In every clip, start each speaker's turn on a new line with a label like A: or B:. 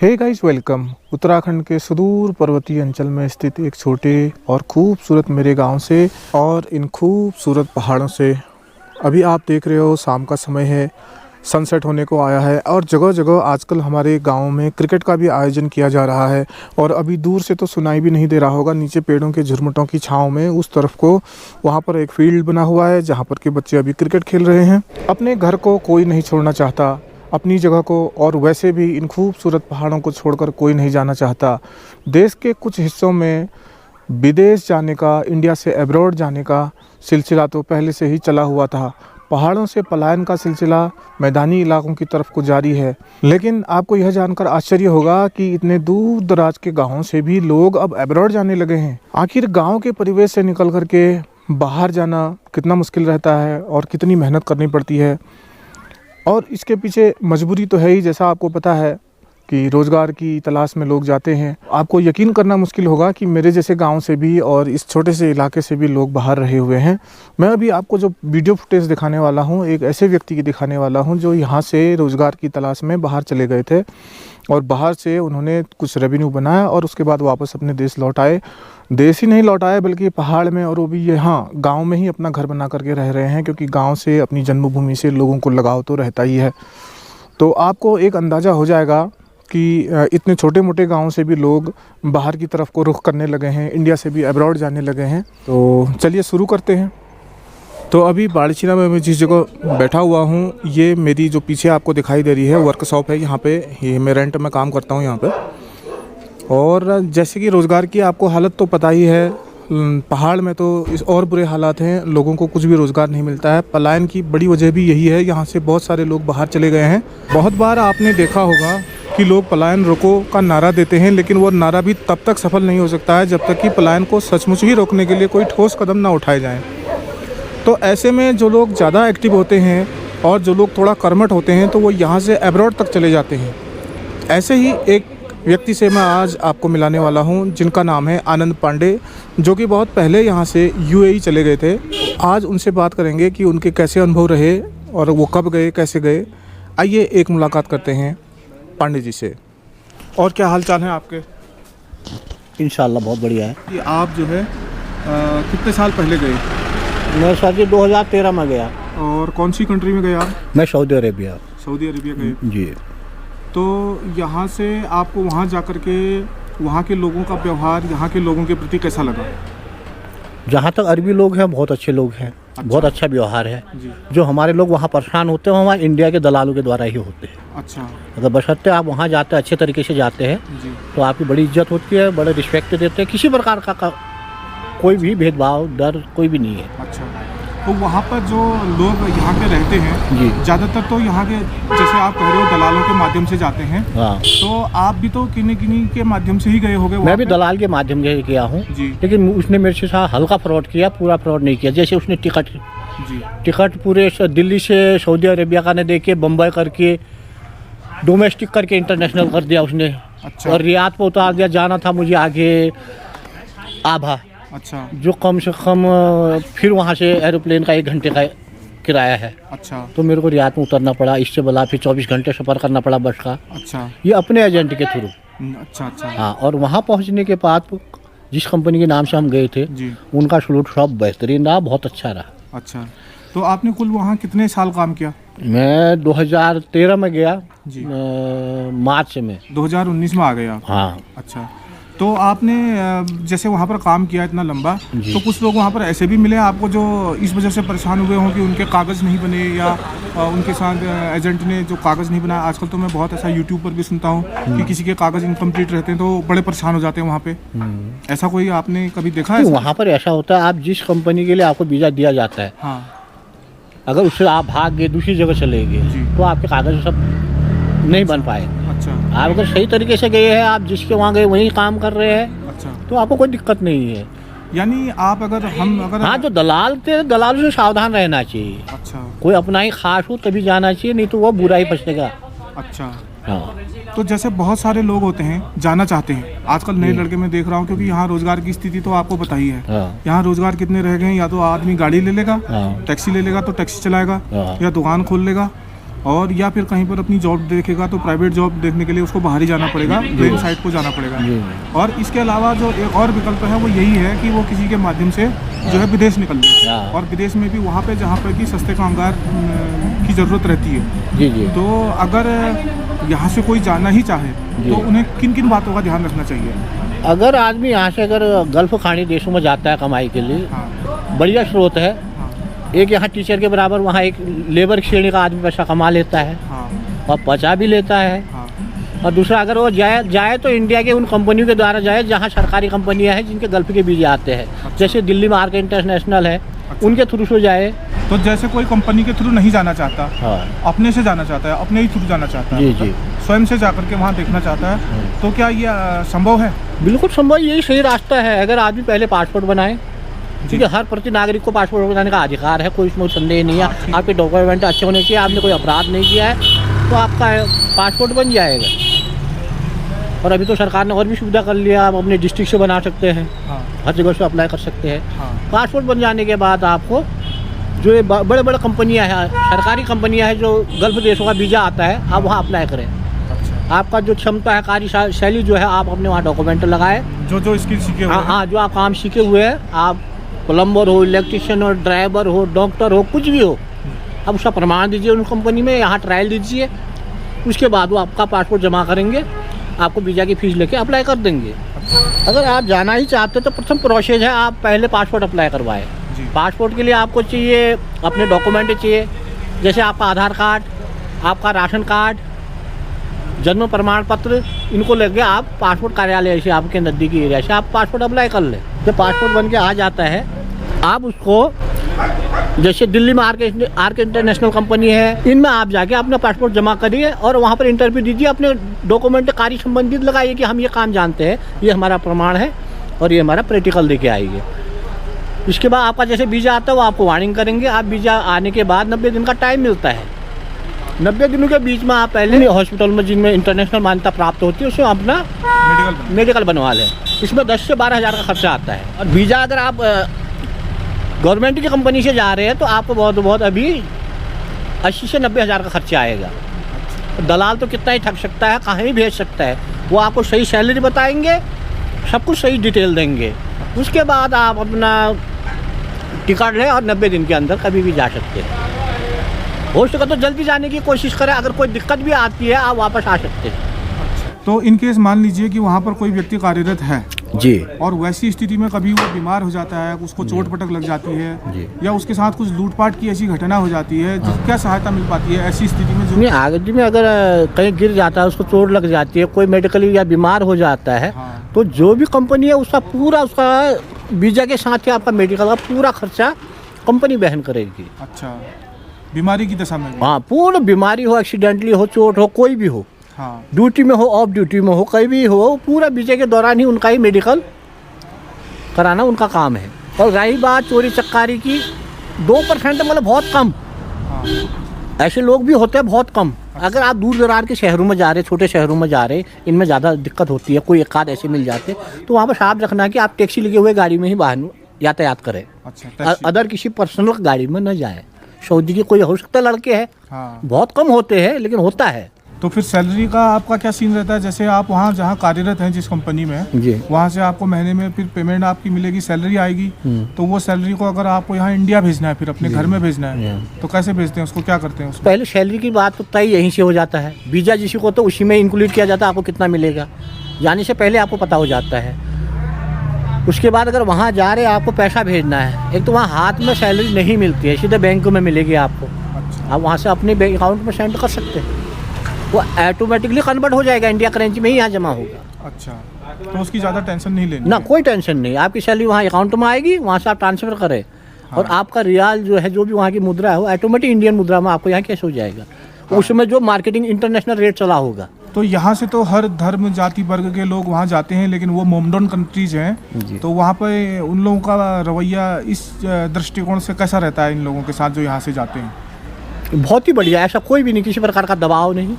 A: Hey guys welcome. Uttarakhand के सुदूर पर्वतीय अंचल में स्थित एक छोटे और खूबसूरत मेरे गांव से और इन खूबसूरत पहाड़ों से अभी आप देख रहे हो शाम का समय है, सनसेट होने को आया है और जगह जगह आजकल हमारे गांव में क्रिकेट का भी आयोजन किया जा रहा है। और अभी दूर से तो सुनाई भी नहीं दे रहा होगा, नीचे पेड़ों के झुरमुटों की छांव में उस तरफ को वहां पर एक फील्ड बना हुआ है जहां पर के बच्चे अभी क्रिकेट खेल रहे हैं। अपने घर को कोई नहीं छोड़ना चाहता, अपनी जगह को, और वैसे भी इन खूबसूरत पहाड़ों को छोड़कर कोई नहीं जाना चाहता। देश के कुछ हिस्सों में विदेश जाने का, इंडिया से अब्रॉड जाने का सिलसिला तो पहले से ही चला हुआ था। पहाड़ों से पलायन का सिलसिला मैदानी इलाकों की तरफ को जारी है। लेकिन आपको यह जानकर आश्चर्य होगा कि इतने दूर दराज के गाँवों से भी लोग अब अब्रॉड जाने लगे हैं। आखिर गाँव के परिवेश से निकल करके बाहर जाना कितना मुश्किल रहता है और कितनी मेहनत करनी पड़ती है, और इसके पीछे मजबूरी तो है ही। जैसा आपको पता है कि रोज़गार की तलाश में लोग जाते हैं। आपको यकीन करना मुश्किल होगा कि मेरे जैसे गांव से भी और इस छोटे से इलाके से भी लोग बाहर रहे हुए हैं। मैं अभी आपको जो वीडियो फुटेज दिखाने वाला हूं, एक ऐसे व्यक्ति की दिखाने वाला हूं जो यहां से रोज़गार की तलाश में बाहर चले गए थे और बाहर से उन्होंने कुछ रेवेन्यू बनाया और उसके बाद वापस अपने देश लौट आए। देश ही नहीं लौट आए बल्कि पहाड़ में, और वो भी यहाँ गाँव में ही अपना घर बना करके रह रहे हैं, क्योंकि गाँव से, अपनी जन्मभूमि से लोगों को लगाव तो रहता ही है। तो आपको एक अंदाज़ा हो जाएगा कि इतने छोटे मोटे गाँव से भी लोग बाहर की तरफ को रुख करने लगे हैं, इंडिया से भी अब्रॉड जाने लगे हैं। तो चलिए शुरू करते हैं। तो अभी बाड़ीछीना में मैं जिस जगह बैठा हुआ हूँ, ये मेरी जो पीछे आपको दिखाई दे रही है वर्कशॉप है। यहाँ पे ये मैं रेंट में काम करता हूँ यहाँ पे। और जैसे कि रोज़गार की आपको हालत तो पता ही है, पहाड़ में तो इस और बुरे हालात हैं, लोगों को कुछ भी रोज़गार नहीं मिलता है। पलायन की बड़ी वजह भी यही है, यहाँ से बहुत सारे लोग बाहर चले गए हैं। बहुत बार आपने देखा होगा कि लोग पलायन रोको का नारा देते हैं, लेकिन वो नारा भी तब तक सफल नहीं हो सकता है जब तक कि पलायन को सचमुच ही रोकने के लिए कोई ठोस कदम ना उठाए जाएँ। तो ऐसे में जो लोग ज़्यादा एक्टिव होते हैं और जो लोग थोड़ा कर्मठ होते हैं तो वो यहाँ से अब्रॉड तक चले जाते हैं। ऐसे ही एक व्यक्ति से मैं आज आपको मिलाने वाला हूँ जिनका नाम है आनंद पांडे, जो कि बहुत पहले यहाँ से यूएई चले गए थे। आज उनसे बात करेंगे कि उनके कैसे अनुभव रहे और वो कब गए, कैसे गए। आइए एक मुलाकात करते हैं पांडे जी से। और क्या हाल चाल है आपके?
B: इंशाल्लाह बहुत बढ़िया है।
A: कि आप जो है कितने साल पहले गए?
B: मैं सर जी 2013 में गया।
A: और कौन सी कंट्री में गए आप?
B: मैं सऊदी अरेबिया।
A: सऊदी अरेबिया गए
B: जी।
A: तो यहाँ से आपको वहाँ जाकर के वहाँ के लोगों का व्यवहार, यहाँ के लोगों के प्रति कैसा लगा?
B: जहाँ तक अरबी लोग हैं बहुत अच्छे लोग हैं। अच्छा। बहुत अच्छा व्यवहार है
A: जी।
B: जो हमारे लोग वहाँ परेशान होते हैं वो हमारे इंडिया के दलालों के द्वारा ही होते हैं।
A: अच्छा।
B: अगर बशर्ते आप वहाँ जाते हैं, अच्छे तरीके से जाते हैं
A: जी।
B: तो आपकी बड़ी इज्जत होती है, बड़े रिस्पेक्ट देते हैं। किसी प्रकार का कोई भी भेदभाव, डर कोई भी नहीं है।
A: अच्छा। तो वहाँ पर जो लोग यहाँ के रहते हैं
B: जी,
A: ज़्यादातर तो यहाँ के, जैसे आप कह रहे हो दलालों के माध्यम से जाते हैं।
B: हाँ।
A: तो आप भी तो किन्हीं के माध्यम से ही गए होंगे?
B: मैं भी दलाल के माध्यम से गया हूँ
A: जी।
B: लेकिन उसने मेरे से साथ हल्का फ्रॉड किया, पूरा फ्रॉड नहीं किया। जैसे उसने टिकट पूरे दिल्ली से सऊदी अरेबिया का ने दे के, बम्बई करके, डोमेस्टिक करके इंटरनेशनल कर दिया उसने।
A: अच्छा।
B: और रियाद पे उतार दिया। जाना था मुझे आगे आभा।
A: अच्छा।
B: जो कम से कम फिर वहाँ से एरोप्लेन का 1 घंटे का किराया है।
A: अच्छा।
B: तो मेरे को रियाद में उतरना पड़ा, इससे बोला फिर 24 घंटे सफ़र करना पड़ा बस का।
A: अच्छा।
B: ये अपने एजेंट के थ्रू।
A: अच्छा। अच्छा।
B: हाँ। और वहाँ पहुँचने के बाद जिस कंपनी के नाम से हम गए थे
A: जी,
B: उनका सलूट सब बेहतरीन रहा, बहुत अच्छा रहा।
A: अच्छा। तो आपने कुल वहाँ कितने साल काम किया?
B: मैं 2013 में गया
A: जी।
B: मार्च में।
A: 2019 में आ गए आप?
B: हाँ।
A: अच्छा। तो आपने जैसे वहाँ पर काम किया इतना लंबा,
B: जी।
A: तो कुछ लोग वहाँ पर ऐसे भी मिले आपको जो इस वजह से परेशान हुए हों कि उनके कागज़ नहीं बने, या उनके साथ एजेंट ने जो कागज़ नहीं बनाया? आजकल तो मैं बहुत ऐसा यूट्यूब पर भी सुनता हूँ कि किसी के कागज़ इनकम्प्लीट रहते हैं तो बड़े परेशान हो जाते हैं वहाँ पे। ऐसा कोई आपने कभी देखा है?
B: वहाँ पर ऐसा होता है, आप जिस कंपनी के लिए आपको वीज़ा दिया जाता है,
A: हाँ,
B: अगर उससे आप भाग गए, दूसरी जगह चले गए, तो आपके कागज़ सब नहीं बन पाए।
A: अच्छा।
B: आप अगर सही तरीके से गए हैं, आप जिसके वहाँ गए वहीं काम कर रहे हैं,
A: अच्छा,
B: तो आपको कोई दिक्कत नहीं है।
A: यानी आप अगर
B: हाँ, जो दलाल थे, दलालों से सावधान रहना चाहिए।
A: अच्छा।
B: कोई अपना ही खास हो तभी जाना चाहिए, नहीं तो वो बुरा ही बचेगा।
A: अच्छा।
B: हाँ।
A: तो जैसे बहुत सारे लोग होते हैं जाना चाहते हैं, आजकल नए लड़के मैं देख रहा हूँ, क्योंकि यहाँ रोजगार की स्थिति तो आपको पता ही है।
B: हाँ।
A: यहाँ रोजगार कितने रह गए हैं, या तो आदमी गाड़ी ले लेगा,
B: हाँ।
A: टैक्सी ले लेगा तो टैक्सी चलाएगा,
B: हाँ।
A: या दुकान खोल लेगा, और या फिर कहीं पर अपनी जॉब देखेगा तो प्राइवेट जॉब देखने के लिए उसको बाहर ही जाना पड़ेगा, प्लेन साइड को जाना पड़ेगा। और इसके अलावा जो एक और विकल्प है वो यही है कि वो किसी के माध्यम से जो है विदेश निकल जाए, और विदेश में भी वहाँ पे जहाँ पर कि सस्ते कामगार की ज़रूरत रहती है। तो अगर यहाँ से कोई जाना ही चाहे तो उन्हें किन किन बातों का ध्यान रखना चाहिए?
B: अगर आदमी यहाँ से अगर गल्फ़ खाड़ी देशों में जाता है कमाई के लिए, बढ़िया स्रोत है। एक यहाँ टीचर के बराबर वहाँ एक लेबर श्रेणी का आदमी पैसा कमा लेता है और बचा भी लेता है। और दूसरा, अगर वो जाए तो इंडिया के उन कंपनियों के द्वारा जाए जहाँ सरकारी कंपनियाँ हैं जिनके गल्फ़ के वीज़े आते हैं। जैसे दिल्ली में आर्क इंटरनेशनल है, उनके थ्रू से जाए।
A: तो जैसे कोई कंपनी के थ्रू नहीं जाना चाहता, अपने से जाना चाहता है, अपने ही थ्रू जाना चाहता है,
B: जी,
A: स्वयं से जाकर के वहाँ देखना चाहता है, तो क्या ये संभव है?
B: बिल्कुल संभव, यही सही रास्ता है। अगर आदमी पहले पासपोर्ट बनाए, क्योंकि हर प्रति नागरिक को पासपोर्ट बनाने का अधिकार है, कोई इसमें संदेह नहीं है। आपके डॉक्यूमेंट अच्छे होने चाहिए, आपने कोई अपराध नहीं किया है तो आपका पासपोर्ट बन जाएगा। और अभी तो सरकार ने और भी सुविधा कर लिया, आप अपने डिस्ट्रिक्ट से बना सकते हैं, हर जगह से अप्लाई कर सकते हैं। पासपोर्ट बन जाने के बाद आपको जो ये बड़े बड़े कंपनियां हैं, सरकारी कंपनियां हैं, जो गल्फ़ देशों का वीज़ा आता है, आप वहाँ अप्लाई करें। आपका जो क्षमता है, कार्यशैली जो है, आप अपने वहाँ डॉक्यूमेंट लगाए,
A: जो स्किल सीखे हुए,
B: हाँ, जो आप काम सीखे हुए हैं, आप प्लम्बर हो, इलेक्ट्रिशियन हो, ड्राइवर हो, डॉक्टर हो, कुछ भी हो, आप उसका प्रमाण दीजिए उन कंपनी में, यहाँ ट्रायल दीजिए। उसके बाद वो आपका पासपोर्ट जमा करेंगे, आपको वीज़ा की फ़ीस लेके अप्लाई कर देंगे। अगर आप जाना ही चाहते तो प्रथम प्रोसेस है, आप पहले पासपोर्ट अप्लाई करवाएं। पासपोर्ट के लिए आपको चाहिए अपने डॉक्यूमेंट चाहिए, जैसे आपका आधार कार्ड, आपका राशन कार्ड, जन्म प्रमाण पत्र, इनको लेके आप पासपोर्ट कार्यालय से, आपके नज़दीकी एरिया से आप पासपोर्ट अप्लाई कर लें। जब पासपोर्ट बन के आ जाता है, आप उसको, जैसे दिल्ली में आर्क इंटरनेशनल कंपनी है, इनमें आप जाके अपना पासपोर्ट जमा करिए और वहाँ पर इंटरव्यू दीजिए, अपने डॉक्यूमेंट कार्य संबंधित लगाइए कि हम ये काम जानते हैं, ये हमारा प्रमाण है और ये हमारा प्रैक्टिकल देके आइए। इसके बाद आपका जैसे वीज़ा आता है वो आपको वार्निंग करेंगे। आप वीज़ा आने के बाद 90 दिन का टाइम मिलता है। 90 दिनों के बीच में आप पहले हॉस्पिटल में जिनमें इंटरनेशनल मान्यता प्राप्त होती है उसमें अपना मेडिकल बनवा लें। इसमें 10 से 12 हज़ार का खर्चा आता है। और वीज़ा अगर आप गवर्नमेंट की कंपनी से जा रहे हैं तो आपको बहुत अभी 80 से 90 हज़ार का खर्चा आएगा। दलाल तो कितना ही ठग सकता है, कहीं भी भेज सकता है। वो आपको सही सैलरी बताएंगे, सब कुछ सही डिटेल देंगे। उसके बाद आप अपना टिकट लें और 90 दिन के अंदर कभी भी जा सकते हैं। हो सके तो जल्दी जाने की कोशिश करें, अगर कोई दिक्कत भी आती है आप वापस आ सकते हैं।
A: तो इन केस मान लीजिए कि वहाँ पर कोई व्यक्ति कार्यरत है
B: जी,
A: और वैसी स्थिति में कभी वो बीमार हो जाता है, उसको चोट पटक लग जाती है
B: जी,
A: या उसके साथ कुछ लूटपाट की ऐसी घटना हो जाती है, क्या सहायता मिल पाती है ऐसी स्थिति में?
B: नहीं, आगे में अगर कहीं गिर जाता है, उसको चोट लग जाती है, कोई मेडिकली या बीमार हो जाता है, तो जो भी कंपनी है उसका वीज़ा के साथ ही आपका मेडिकल का पूरा खर्चा कंपनी वहन करेगी।
A: अच्छा, बीमारी की दशा में?
B: हाँ, पूर्ण बीमारी हो, एक्सीडेंटली हो, चोट हो, कोई भी हो,
A: हाँ,
B: ड्यूटी में हो, ऑफ ड्यूटी में हो, कहीं भी हो, पूरा वीज़े के दौरान ही उनका ही मेडिकल कराना उनका काम है। और रही बात चोरी चक्कारी की, 2% मतलब बहुत कम,
A: हाँ,
B: ऐसे लोग भी होते हैं बहुत कम। अगर आप दूर दरार के शहरों में जा रहे, छोटे शहरों में जा रहे, इनमें ज़्यादा दिक्कत होती है, कोई एक आध ऐसे मिल जाते, तो वहाँ पर साफ रखना कि आप टैक्सी लगे हुए गाड़ी में ही वाहन यातायात करें।
A: अच्छा,
B: अदर किसी पर्सनल गाड़ी में न जाए। सऊदी के कोई हो सकता है लड़के हैं,
A: हाँ,
B: बहुत कम होते हैं लेकिन होता है।
A: तो फिर सैलरी का आपका क्या सीन रहता है? जैसे आप वहाँ जहाँ कार्यरत हैं जिस कंपनी में,
B: जी,
A: वहाँ से आपको महीने में फिर पेमेंट आपकी मिलेगी, सैलरी आएगी, तो वो सैलरी को अगर आपको यहाँ इंडिया भेजना है, फिर अपने घर में भेजना है, तो कैसे भेजते हैं उसको, क्या करते हैं उसको?
B: पहले सैलरी की बात तो तय यहीं से हो जाता है। वीज़ा जिसी को तो उसी में इंक्लूड किया जाता है, आपको कितना मिलेगा जाने से पहले आपको पता हो जाता है। उसके बाद अगर वहाँ जा रहे आपको पैसा भेजना है, एक तो वहाँ हाथ में सैलरी नहीं मिलती है, सीधे बैंक में मिलेगी आपको।
A: अच्छा,
B: आप वहाँ से अपने बैंक अकाउंट में सेंड कर सकते हैं, वो ऑटोमेटिकली कन्वर्ट हो जाएगा, इंडिया करेंसी में ही यहाँ जमा होगा।
A: अच्छा, तो उसकी ज़्यादा टेंशन नहीं लेनी
B: ना,
A: है?
B: कोई टेंशन नहीं, आपकी सैलरी वहाँ अकाउंट में आएगी, वहाँ से आप ट्रांसफ़र करें, और आपका रियाल जो है, जो भी वहाँ की मुद्रा है, वो ऑटोमेटिक इंडियन मुद्रा में आपको यहाँ कैश हो जाएगा। उसमें जो मार्केटिंग इंटरनेशनल रेट चला होगा।
A: तो यहाँ से तो हर धर्म जाति वर्ग के लोग वहाँ जाते हैं, लेकिन वो मोमडोन कंट्रीज हैं, तो वहाँ पे उन लोगों का रवैया इस दृष्टिकोण से कैसा रहता है इन लोगों के साथ जो यहाँ से जाते हैं?
B: बहुत ही बढ़िया, ऐसा कोई भी नहीं, किसी प्रकार का दबाव नहीं।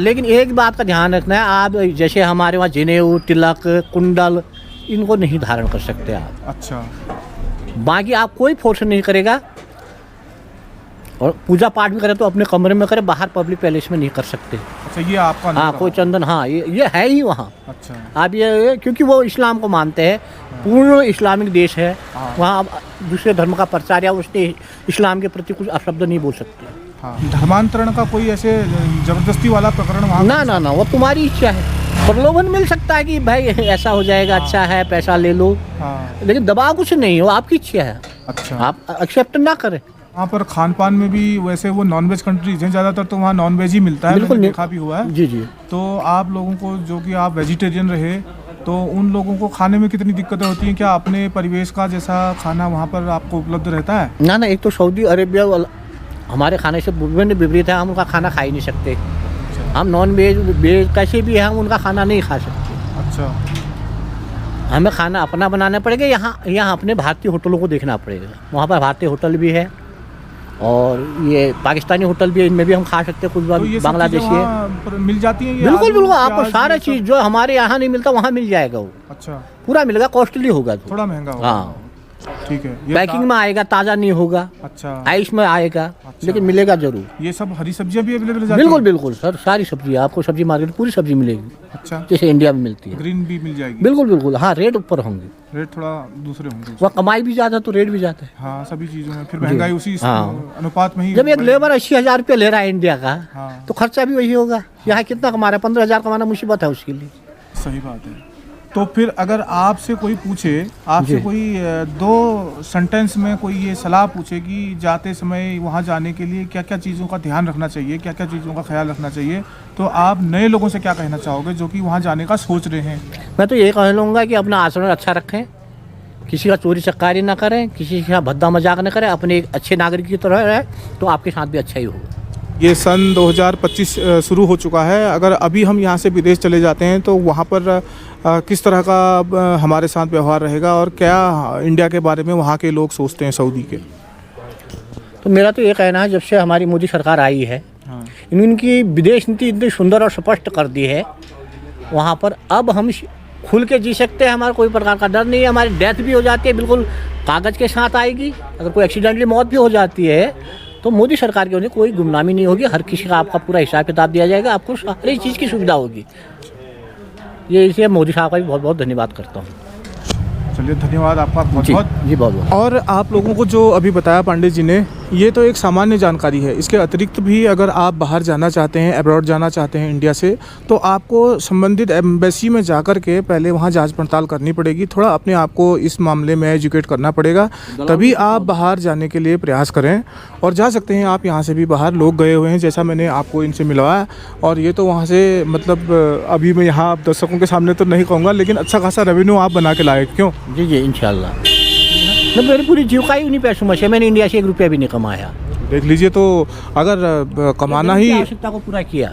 B: लेकिन एक बात का ध्यान रखना है, आप जैसे हमारे वहाँ जनेऊ, तिलक, कुंडल, इनको नहीं धारण कर सकते आप।
A: अच्छा,
B: बाकी आप कोई फोर्स नहीं करेगा, और पूजा पाठ भी करें तो अपने कमरे में करें, बाहर पब्लिक पैलेस में नहीं कर सकते।
A: अच्छा, ये आपका
B: हाँ, कोई चंदन, हाँ ये है ही वहाँ।
A: अच्छा।
B: आप ये क्योंकि वो इस्लाम को मानते हैं, पूर्ण इस्लामिक देश है, वहाँ आप दूसरे धर्म का प्रचार या उसने इस्लाम के प्रति कुछ अपशब्द नहीं बोल सकते।
A: हाँ, धर्मांतरण का कोई ऐसे जबरदस्ती वाला प्रकरण वहाँ?
B: ना, वो तुम्हारी इच्छा है। प्रलोभन मिल सकता है कि भाई ऐसा हो जाएगा, अच्छा है, पैसा ले लो, लेकिन दबाव कुछ नहीं हो, आपकी इच्छा है।
A: अच्छा,
B: आप एक्सेप्ट ना करें।
A: वहाँ पर खान पान में भी वैसे वो नॉनवेज कंट्रीज हैं ज़्यादातर, तो वहाँ नॉनवेज ही मिलता है,
B: बिल्कुल
A: मैंने देखा भी हुआ है।
B: जी।
A: तो आप लोगों को, जो कि आप वेजिटेरियन रहे, तो उन लोगों को खाने में कितनी दिक्कतें होती हैं? क्या अपने परिवेश का जैसा खाना वहाँ पर आपको उपलब्ध रहता है?
B: ना, एक तो सऊदी अरेबिया हमारे खाने से विपरीत है, हम उनका खाना खा ही नहीं सकते। हम नॉन वेज कैसे भी है, हम उनका खाना नहीं खा सकते।
A: अच्छा,
B: हमें खाना अपना बनाना पड़ेगा। यहाँ अपने भारतीय होटलों को देखना पड़ेगा। वहाँ पर भारतीय होटल भी है और ये पाकिस्तानी होटल भी है, इनमें भी हम खा सकते हैं। कुछ
A: तो ये
B: बांग्लादेशी है,
A: मिल जाती है?
B: बिल्कुल आपको सारा चीज़ जो हमारे यहाँ नहीं मिलता वहाँ मिल जाएगा। वो
A: अच्छा,
B: पूरा मिलेगा, कॉस्टली होगा,
A: थोड़ा महंगा होगा।
B: हाँ,
A: ठीक है।
B: पैकिंग में आएगा, ताज़ा नहीं होगा।
A: अच्छा,
B: आइस में आएगा।
A: अच्छा।
B: लेकिन मिलेगा जरूर।
A: ये सब हरी सब्जियां भी अवेलेबल हो जाती हैं?
B: बिल्कुल सर, सारी सब्जी आपको सब्जी मार्केट पूरी सब्जी मिलेगी।
A: अच्छा,
B: जैसे इंडिया में मिलती है।
A: ग्रीन भी मिल जाएगी?
B: बिल्कुल, हाँ, रेट ऊपर होंगे,
A: रेट थोड़ा दूसरे होंगे।
B: वहाँ कमाई भी ज़्यादा तो रेट भी ज़्यादा है।
A: हाँ, सभी चीज़ों में फिर महंगाई उसी
B: हाँ।
A: अनुपात में ही।
B: जब एक लेबर 80,000 रुपया ले रहा है इंडिया का,
A: हाँ।
B: तो खर्चा भी वही होगा। यहाँ कितना कमा रहा है? 15,000 कमाना मुसीबत है उसके लिए।
A: सही बात है। तो फिर अगर आपसे कोई पूछे, आपसे कोई 2 सेंटेंस में कोई ये सलाह पूछे कि जाते समय वहाँ जाने के लिए क्या क्या चीज़ों का ध्यान रखना चाहिए, क्या क्या चीज़ों का ख्याल रखना चाहिए, तो आप नए लोगों से क्या कहना चाहोगे जो कि वहाँ जाने का सोच रहे हैं?
B: मैं तो ये कह लूँगा कि अपना आचरण अच्छा रखें, किसी का चोरी चकारी ना करें, किसी का भद्दा मजाक ना करें, अपने एक अच्छे नागरिक की तरह रहे, तो आपके साथ भी अच्छा ही होगा।
A: ये सन 2025 शुरू हो चुका है। अगर अभी हम यहाँ से विदेश चले जाते हैं तो वहाँ पर किस तरह का हमारे साथ व्यवहार रहेगा और क्या इंडिया के बारे में वहाँ के लोग सोचते हैं, सऊदी के?
B: तो मेरा तो ये कहना है, जब से हमारी मोदी सरकार आई है, इनकी विदेश नीति इतनी सुंदर और स्पष्ट कर दी है, वहाँ पर अब हम खुल के जी सकते हैं। हमारा कोई प्रकार का डर नहीं है। हमारी डेथ भी हो जाती है, बिल्कुल कागज़ के साथ आएगी। अगर कोई एक्सीडेंटली मौत भी हो जाती है तो मोदी सरकार की वजह से कोई गुमनामी नहीं होगी। हर किसी का आपका पूरा हिसाब किताब दिया जाएगा, आपको सारी चीज़ की सुविधा होगी। ये इसलिए मोदी साहब का भी बहुत बहुत धन्यवाद करता हूँ।
A: चलिए, धन्यवाद आपका बहुत बहुत।
B: जी बहुत।
A: और आप लोगों को जो अभी बताया पांडे जी ने, ये तो एक सामान्य जानकारी है। इसके अतिरिक्त भी अगर आप बाहर जाना चाहते हैं, अब्रॉड जाना चाहते हैं इंडिया से, तो आपको संबंधित एम्बेसी में जाकर के पहले वहाँ जांच पड़ताल करनी पड़ेगी। थोड़ा अपने आप को इस मामले में एजुकेट करना पड़ेगा, तभी आप बाहर जाने के लिए प्रयास करें। और जा सकते हैं आप यहाँ से भी बाहर, लोग गए हुए हैं, जैसा मैंने आपको इनसे मिलवाया। और ये तो वहाँ से मतलब अभी मैं यहाँ आप दर्शकों के सामने तो नहीं कहूँगा, लेकिन अच्छा खासा रेवेन्यू आप बना के लाए, क्यों?
B: जी इंशाल्लाह। मैं मेरी पूरी जीविका ही उन्हीं पैसों में से, मैंने इंडिया से 1 रुपया भी नहीं कमाया।
A: देख लीजिए, तो अगर कमाना ही
B: आवश्यकता को पूरा किया,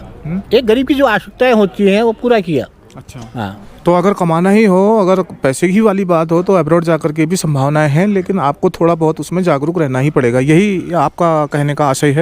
B: एक गरीब की जो आवश्यकताएं होती हैं वो पूरा किया।
A: अच्छा,
B: हाँ।
A: तो अगर कमाना ही हो, अगर पैसे की वाली बात हो, तो अब्रॉड जाकर के भी संभावनाएं हैं, लेकिन आपको थोड़ा बहुत उसमें जागरूक रहना ही पड़ेगा। यही आपका कहने का आशय है?